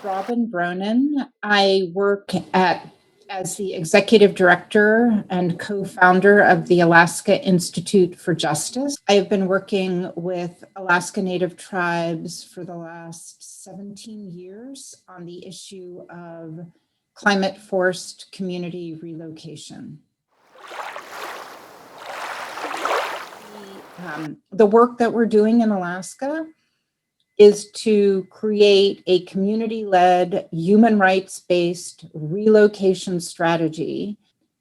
Robin Bronen. I work as the executive director and co-founder of the Alaska Institute for Justice. I have been working with Alaska Native tribes for the last 17 years on the issue of climate-forced community relocation. The work that we're doing in Alaska is to create a community-led, human rights-based relocation strategy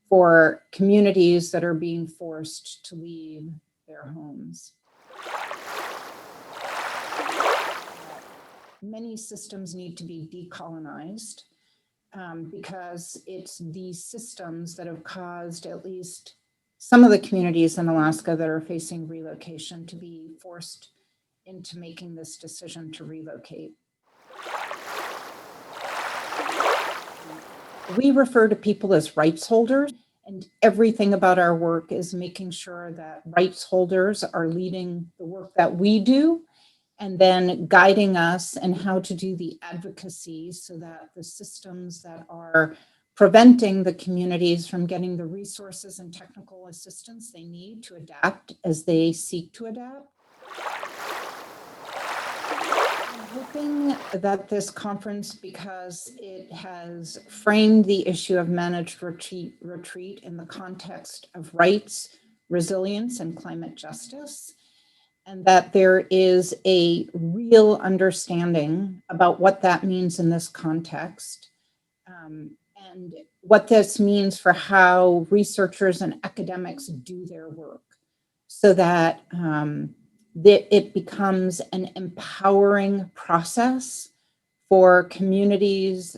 for communities that are being forced to leave their homes. Many systems need to be decolonized because it's these systems that have caused at least some of the communities in Alaska that are facing relocation to be forced into making this decision to relocate. We refer to people as rights holders, and everything about our work is making sure that rights holders are leading the work that we do and then guiding us in how to do the advocacy so that the systems that are preventing the communities from getting the resources and technical assistance they need to adapt as they seek to adapt. I'm hoping that this conference, because it has framed the issue of managed retreat in the context of rights, resilience, and climate justice, and that there is a real understanding about what that means in this context, and what this means for how researchers and academics do their work, so that it becomes an empowering process for communities